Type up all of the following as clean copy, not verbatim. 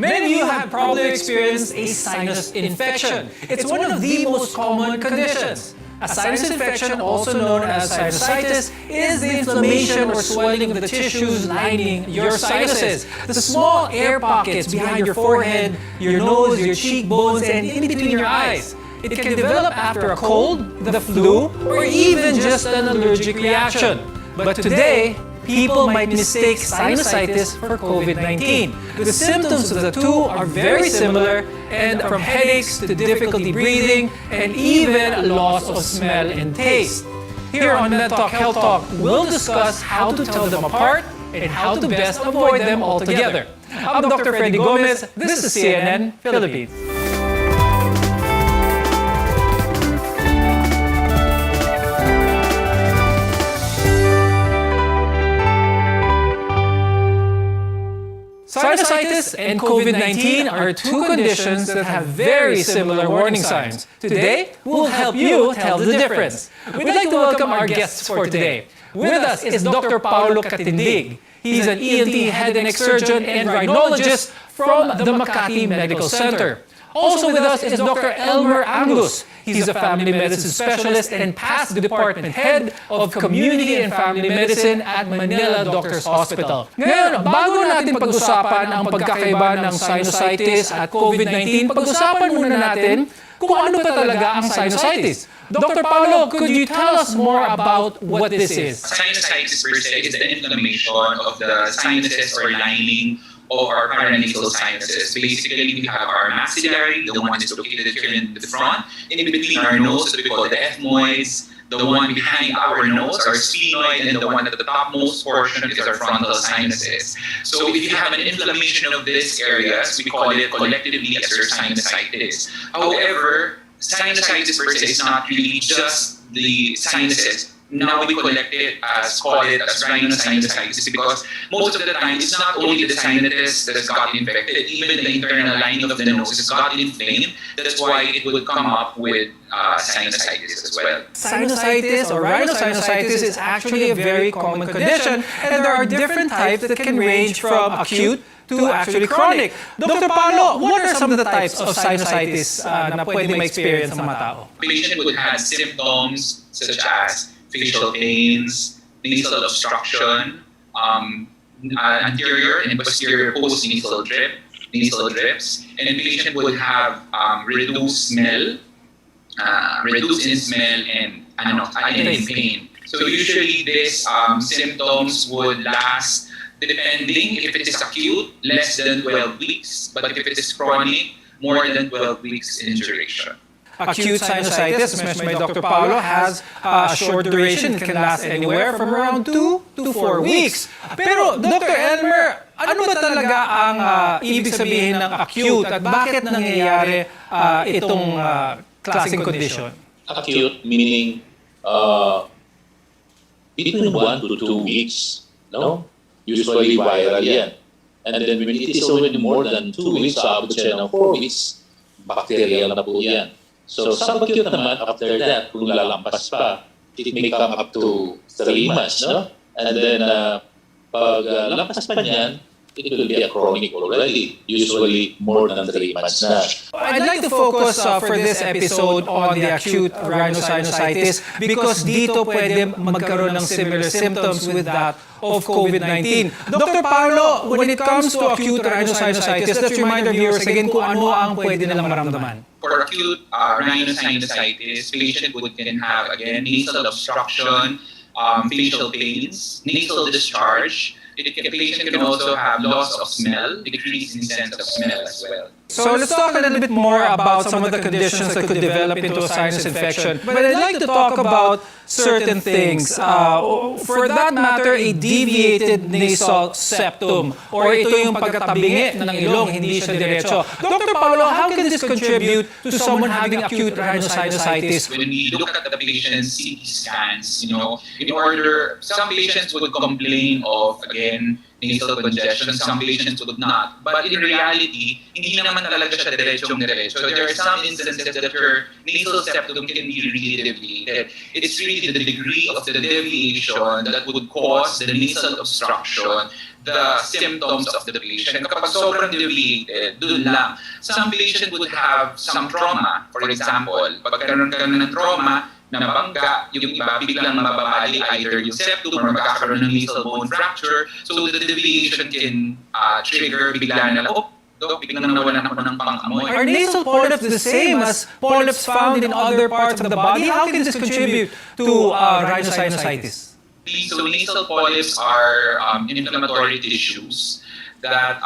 Many of you have probably experienced a sinus infection. It's one of the most common conditions. A sinus infection, also known as sinusitis, is the inflammation or swelling of the tissues lining your sinuses. The small air pockets behind your forehead, your nose, your cheekbones, and in between your eyes. It can develop after a cold, the flu, or even just an allergic reaction. But today, people might mistake sinusitis for COVID-19. The symptoms of the two are very similar, and from headaches to difficulty breathing, and even a loss of smell and taste. Here on MedTalk Health Talk, we'll discuss how to tell them apart and how to best avoid them altogether. I'm Dr. Freddy Gomez. This is CNN Philippines. Sinusitis and COVID-19 are two conditions that have very similar warning signs. Today, we'll help you tell the difference. We'd like to welcome our guests for today. With us is Dr. Paulo Katindig. He's an ENT head and neck surgeon and rhinologist from the Makati Medical Center. Also with us is Dr. Elmer Angus. He's a family medicine specialist and past department head of community and family medicine at Manila Doctors Hospital. Ngayon, bago natin pag-usapan ang pagkakaiba ng sinusitis at COVID-19, pag-usapan muna natin kung ano ba talaga ang sinusitis. Dr. Paulo, could you tell us more about what this is? Sinusitis per se is the inflammation of the sinuses or lining of our paranasal sinuses. Basically, we have our maxillary, the one that's located here in the front, and in between our nose, that we call the ethmoids, the one behind our nose, our sphenoid, and the one at the topmost portion is our frontal sinuses. So if you have an inflammation of these areas, we call it collectively as your sinusitis. However, sinusitis per se is not really just the sinuses. Now we call it as rhinosinusitis because most of the time it's not only the sinus that's got infected, even the internal lining of the nose has got inflamed. That's why it would come up with sinusitis as well. Sinusitis or rhinosinusitis is actually a very common condition, and there are different types that can range from acute to actually chronic. Dr. Paulo, what are some of the types of sinusitis na pwede ma-experience ng mga tao? Patient would have symptoms such as facial pains, nasal obstruction, anterior and posterior post-nasal drips, and the patient would have reduced in smell and in pain. So usually these symptoms would last, depending if it is acute, less than 12 weeks, but if it is chronic, more than 12 weeks in duration. Acute sinusitis, as mentioned by Dr. Paulo, has a short duration. It can last anywhere from around 2 to 4 weeks. Pero, Dr. Elmer, ano ba talaga ang ibig sabihin ng acute at bakit nangyayari itong klaseng condition? Acute meaning between 1 to 2 weeks, no? Usually viral yan. And then when it is already more than 2 weeks, abot siya ng 4 weeks, bacterial na po yan. So, subacute naman, after that, kung lalampas pa, it may come up to 3 months, no? And then, pag lampas pa niyan, it will be a chronic already, usually more than 3 months na. I'd like to focus for this episode on the acute rhinosinusitis because dito pwede magkaroon ng similar symptoms with that of COVID-19. Dr. Paulo, when it comes to acute rhinosinusitis, let's remind our viewers again kung ano ang pwede nilang maramdaman. For acute rhinosinusitis, patient can have, again, nasal obstruction, facial pains, nasal discharge. Patient can also have loss of smell, decrease in sense of smell as well. So let's talk a little bit more about some of the conditions that could develop into a sinus infection. But I'd like to talk about certain things. For that matter, a deviated nasal septum, or ito yung pagkatabingi ng ilong, hindi siya diretso. Dr. Paulo, how can this contribute to someone having acute rhinosinusitis? When we look at the patient's CT scans, some patients would complain of, again, nasal congestion, some patients would not. But in reality, hindi naman talaga siya diretso-diretso. There are some instances that your nasal septum can be really deviated. It's really the degree of the deviation that would cause the nasal obstruction the symptoms of the patient. Kapag sobrang deviated, dun lang. Some patient would have some trauma. For example, pag karoon ka ng trauma, nabangga, yung iba biglang mababali either yung septum or magkakaroon ng nasal bone fracture. So the deviation can trigger bigla na lang, biglang nawalan ako ng pang-amoy. Are nasal polyps the same as polyps found in other parts of the body? How can this contribute to rhinosinusitis? So nasal polyps are inflammatory tissues that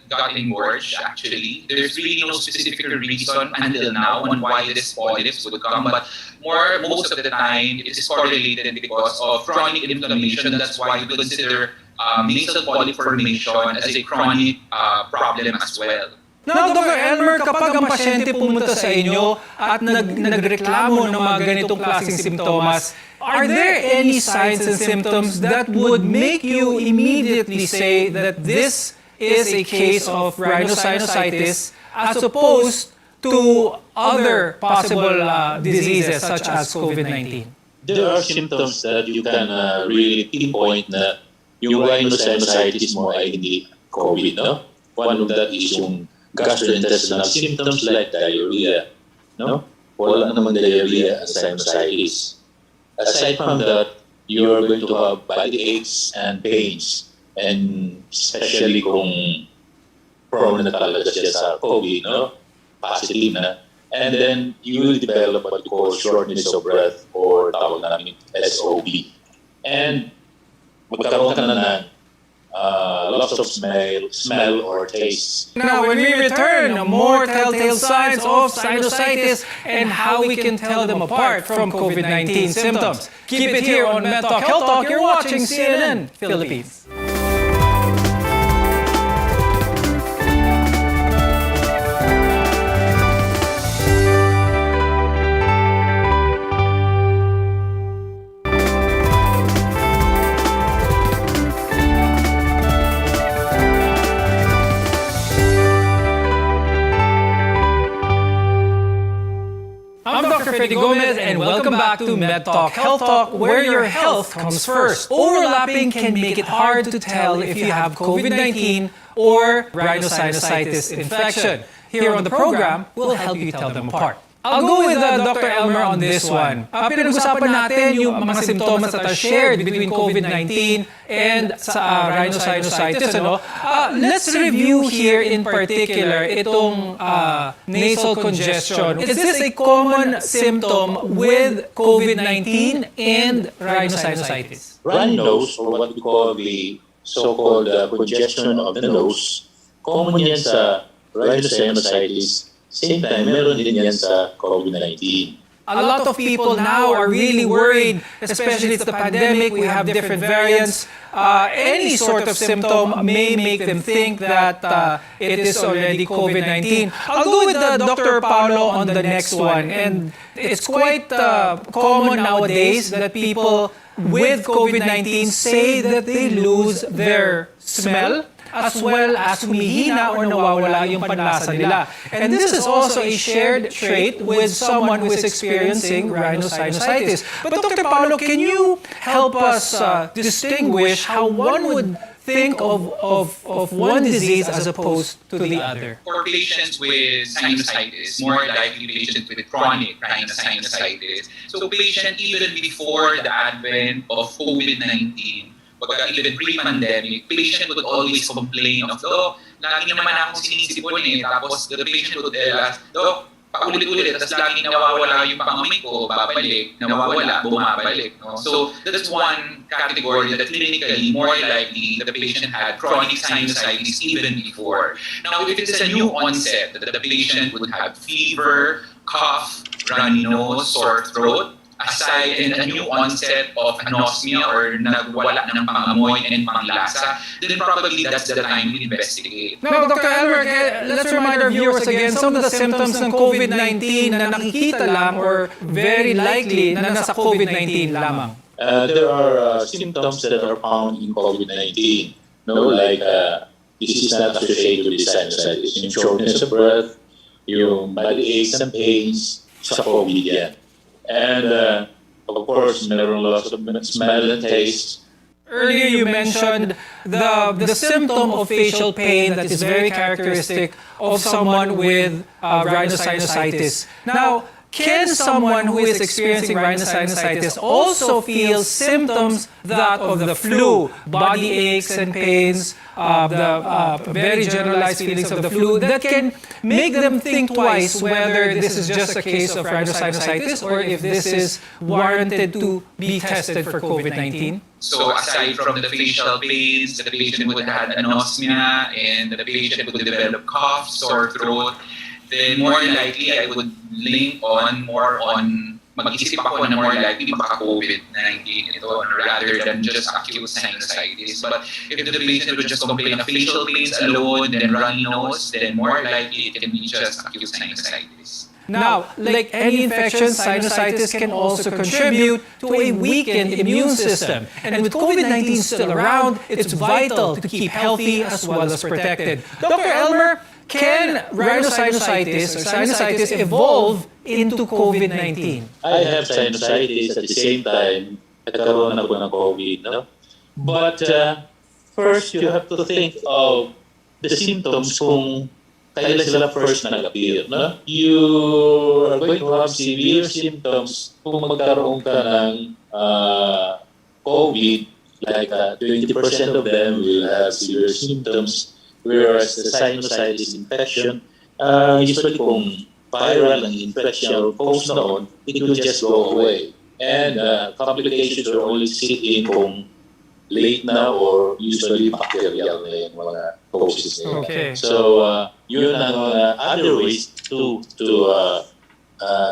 got engorged. Actually, there's really no specific reason until now on why this polyps would come, but most of the time it is correlated because of chronic inflammation. That's why we consider nasal polyp formation as a chronic problem as well. Now, Dr. Elmer, kapag ang pasyente pumunta sa inyo at nagreklamo ng mga ganitong klaseng simptomas, are there any signs and symptoms that would make you immediately say that this is a case of rhinosinusitis as opposed to other possible diseases such as COVID-19? There are symptoms that you can really pinpoint na yung rhinosinusitis mo ay hindi COVID, no? One of that is yung gastrointestinal symptoms like diarrhea, no? Wala naman diarrhea as sinusitis. Aside from that, you are going to have body aches and pains, and especially kung prone na talaga siya sa COVID, no? Positive na. And then you will develop what we call shortness of breath or tawag namin SOB. And magkaroon ka na ng loss of smell or taste. Now, when we return, more telltale signs of sinusitis and how we can tell them apart from COVID-19 symptoms. Keep it here on Med Talk Health Talk. You're watching CNN Philippines. I'm Dr. Freddy Gomez, and welcome back to Med Talk Health Talk, where your health comes first. Overlapping can make it hard to tell if you have COVID-19 or rhinosinusitis infection. Here on the program, we'll help you tell them apart. I'll go with Dr. Elmer on this one. Pinag-usapan natin yung mga simptomas that are shared between COVID-19 and rhinosinusitis. Let's review here in particular itong nasal congestion. Is this a common symptom with COVID-19 and rhinosinusitis? Runny nose, or what we call the so-called congestion of the nose, common yan sa rhinosinusitis. Same time, meron din yan sa COVID-19. A lot of people now are really worried, especially it's the pandemic, we have different variants. Any sort of symptom may make them think that it is already COVID-19. I'll go with Dr. Paulo on the next one. And it's quite common nowadays that people with COVID-19 say that they lose their smell, as well as humihina or nawawala yung panlasa nila. And this is also a shared trait with someone who is experiencing rhinosinusitis. But Dr. Paulo, can you help us distinguish how one would think of one disease as opposed to the other? For patients with sinusitis, more likely patients with chronic rhinosinusitis. So patient even before the advent of COVID-19, even pre-pandemic, patient would always complain of, lagi naman akong sinisipon tapos the patient would tell us, paulit-ulit, tapos lagi nawawala yung pangamoy ko, babalik, nawawala, bumabalik. No? So that's one category that clinically, more likely, the patient had chronic sinusitis even before. Now, if it's a new onset, that the patient would have fever, cough, runny nose, sore throat, aside in a new onset of anosmia or nagwala ng pangamoy and panglasa, then probably that's the time to investigate. Now, Dr. Elmer, let's remind our viewers again some of the symptoms ng COVID-19 na nakikita lang or very likely na nasa COVID-19 lamang. There are symptoms that are found in COVID-19. Like this is not associated with sinusitis. Yung shortness of breath, yung body aches and pains, sa COVID yan. And of course, meron loss of smell and taste, Earlier you mentioned the symptom of facial pain that is very characteristic of someone with rhinosinusitis. Now, can someone who is experiencing rhinosinusitis also feel symptoms that of the flu, body aches and pains, the very generalized feelings of the flu that can make them think twice whether this is just a case of rhinosinusitis or if this is warranted to be tested for COVID-19? So aside from the facial pains, the patient would have anosmia and the patient would develop cough, sore throat, then more likely I would link on more on mag-isip ako na more likely baka COVID-19 ito rather than just acute sinusitis. But if the patient would just complain of facial pains alone, then runny nose, then more likely it can be just acute sinusitis. Now, like any infection, sinusitis can also contribute to a weakened immune system. And with COVID-19 still around, it's vital to keep healthy as well as protected. Dr. Elmer, can rhinosinusitis or sinusitis evolve into COVID-19? I have sinusitis at the same time, nagkaroon ako ng COVID, no? But first, you have to think of the symptoms kung kailan sila first nag-appear, no? You are going to have severe symptoms kung magkaroon ka ng COVID, like 20% of them will have severe symptoms, whereas the sinusitis infection, usually kung viral ang infection or post noon, it will just go away. And complications will only sit in kung late na or usually bacterial na yung mga causes nila. Okay. So, yun ang other ways to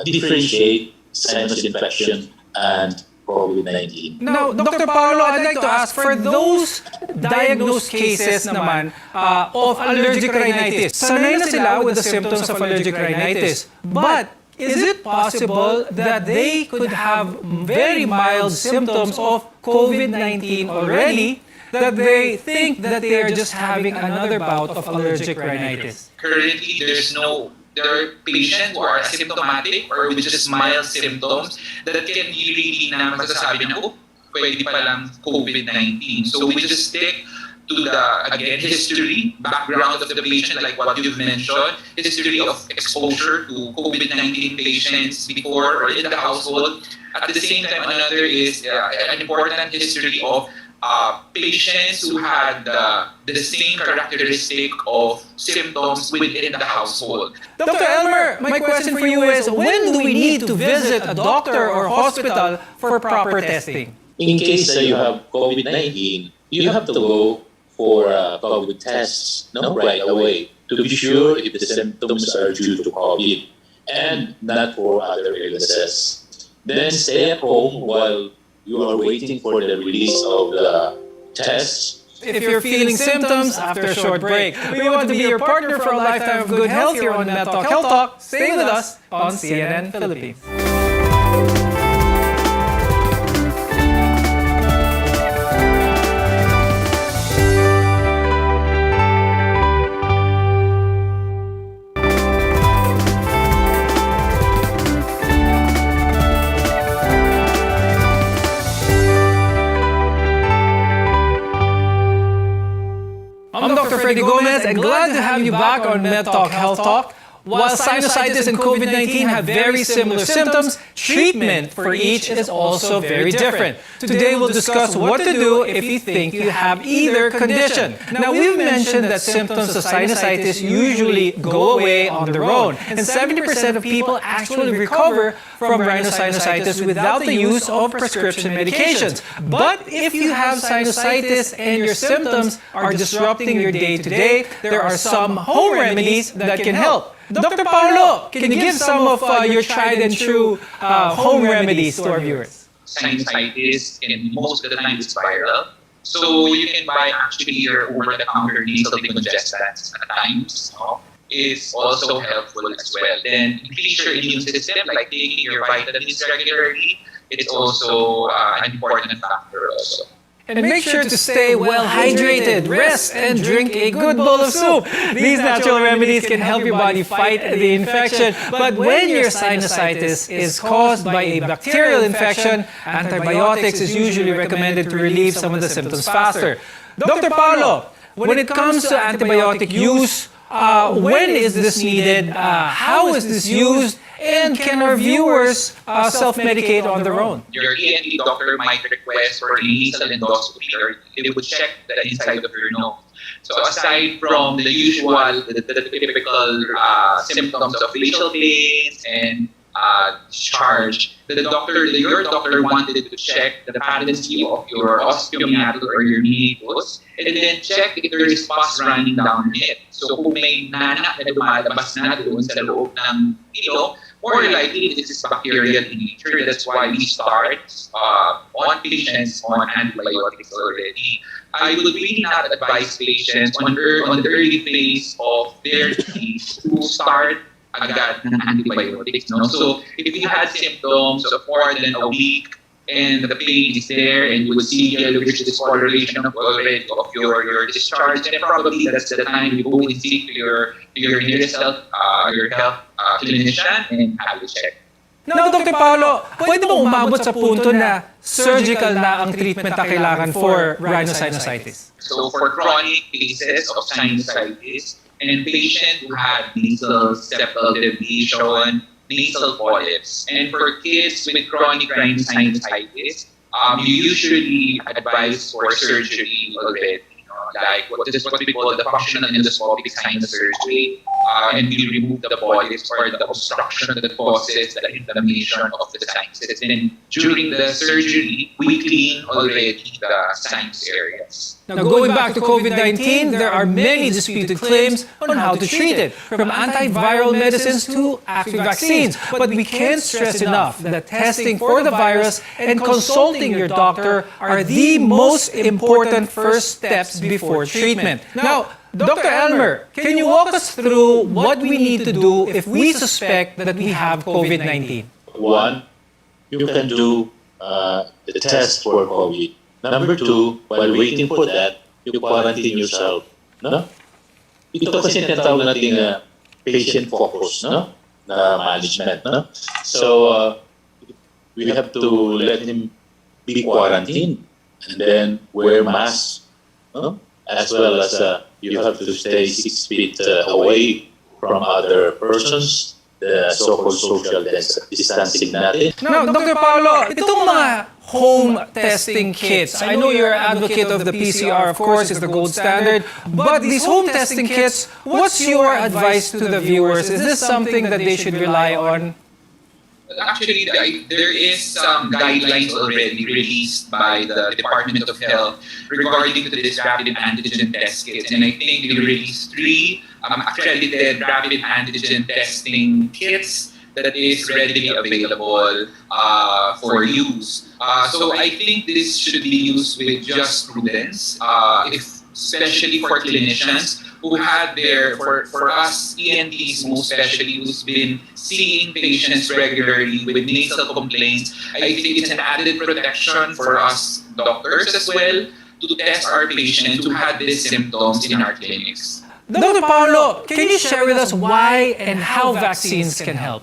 differentiate sinus infection and COVID-19. Now, Dr. Paolo, I'd like to ask, for those diagnosed cases naman of allergic rhinitis, sanay na sila with the symptoms of allergic rhinitis. But is it possible that they could have very mild symptoms of COVID-19 already, that they think that they are just having another bout of allergic rhinitis? Currently, there are patients who are asymptomatic or with just mild symptoms that can really na masasabi na, pwede palang COVID-19. So we just stick to the, again, history, background of the patient, like what you've mentioned, history of exposure to COVID-19 patients before or in the household. At the same time, another is an important history of patients who had the same characteristic of symptoms within the household. Dr. Elmer, my question for you is, when do we need to visit a doctor or hospital for proper testing? In case that you have COVID-19, you have to go for COVID tests right away to be sure if the symptoms are due to COVID and not for other illnesses. Then stay at home while you are waiting for the release of the tests. If you're feeling symptoms after a short break, we want to be your partner for a lifetime of good health here on MedTalk Health Talk. Stay with us on CNN Philippines. I'm Dr. Freddy Gomez and glad to have you back on MedTalk Health Talk. While sinusitis and COVID-19 have very similar symptoms, treatment for each is also very different. Today we'll discuss what to do if you think you have either condition. Now, we've mentioned that symptoms of sinusitis usually go away on their own, and 70% of people actually recover from rhinosinusitis without the use of prescription medications. But if you have sinusitis and your symptoms are disrupting your day-to-day, there are some home remedies that can help. Dr. Paolo, can you give some of your tried and true home remedies to our viewers? Sinusitis, and most of the time it's viral. So you can buy actually your over-the-counter nasal decongestants at times. Is also helpful as well. Then increase your immune system, like taking your vitamins regularly. It's also an important factor also. And make sure to stay well hydrated, rest, and drink a good bowl of soup. These natural remedies can help your body fight the infection. But when your sinusitis is caused by a bacterial infection, antibiotics is usually recommended to relieve some of the symptoms faster. Dr. Paulo, when it comes to antibiotic use, when is this needed? How is this used? And can our viewers self-medicate on their own? Your ENT doctor might request for a nasal endoscopy, or they would check the inside of your nose. So aside from the usual, the typical symptoms of facial pains and discharge, your doctor wanted to check the patency of your osteomeatal or your meatus, and then check if there is pus running down it. So kung may nana na lumalabas na doon sa loob ng ilong, more likely this is bacterial in nature. That's why we start on patients on antibiotics already. I would really not advise patients on the early phase of their disease to start agad ng antibiotics. No? So if you had symptoms of more than a week and the pain is there and you would see yellowish discoloration of your discharge, then probably that's the time you go and seek your nearest health clinician and have a check. Now, Dr. Paulo, pwede ba umabot sa punto na surgical na ang treatment na kailangan for rhinosinusitis? So for chronic cases of sinusitis and patients who had nasal septal deviation, nasal polyps, and for kids with chronic rhinosinusitis, you usually advise for surgery already. Like what we call the functional endoscopic sinus surgery, and we remove the polyps or the obstruction that causes the inflammation of the sinuses. And during the surgery, we clean already the sinus areas. Now, going back to COVID-19, there are many disputed claims on how to treat it, from antiviral medicines to active vaccines. But we can't stress enough that testing for the virus and consulting your doctor are the most important first steps before treatment. Now, Dr. Elmer, can you walk us through what we need to do if we suspect that we have COVID-19? One, you can do the test for COVID. Number two, while waiting for that, you quarantine yourself. No? Ito kasi tinatawag natin patient focus, no? Na management. No? So, we have to let him be quarantined and then wear masks, no? As well as you have to stay 6 feet away from other persons, the so-called social distancing natin. Now, Dr. Paulo, itong mga home testing kits, I know you're an advocate of the PCR, of course, it's the gold standard, but these home testing kits, what's your advice to the viewers? Is this something that they should rely on? Actually, there is some guidelines already released by the Department of Health regarding to this rapid antigen test kits. And I think they released 3 accredited rapid antigen testing kits that is readily available for use. So I think this should be used with just prudence, especially for clinicians who had for us ENTs most especially, who's been seeing patients regularly with nasal complaints. I think it's an added protection for us doctors as well to test our patients who had these symptoms in our clinics. Dr. Paulo, can you share with us why and how vaccines can help?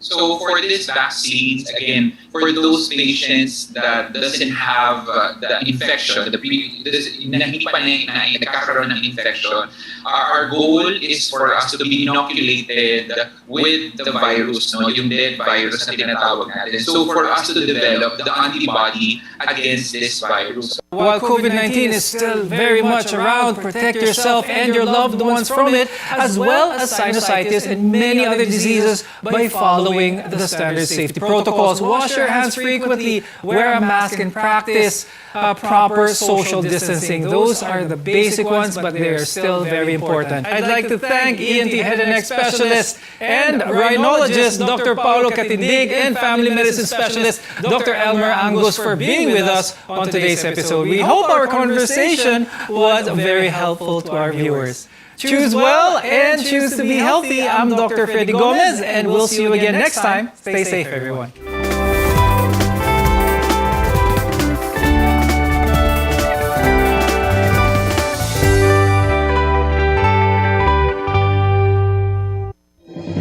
So for these vaccines, again, for those patients that doesn't have the infection, hindi pa nagkakaroon ng infection, our goal is for us to be inoculated with the virus, no, yung dead virus na tinatawag natin. So for us to develop the antibody against this virus. While COVID-19 is still very much around, protect yourself and your loved ones from it, as well as sinusitis and many other diseases by following the standard safety protocols. Wash your hands frequently, wear a mask, and practice proper social distancing. Those are the basic ones, but they are still very important. I'd like to thank ENT head and neck specialist and rhinologist Dr. Paulo Katindig and family medicine specialist Dr. Elmer Angus for being with us on today's episode. We hope our conversation was very helpful to our viewers. Choose well and choose to be healthy. I'm Dr. Freddy Gomez, and we'll see you again next time. Stay safe, everyone.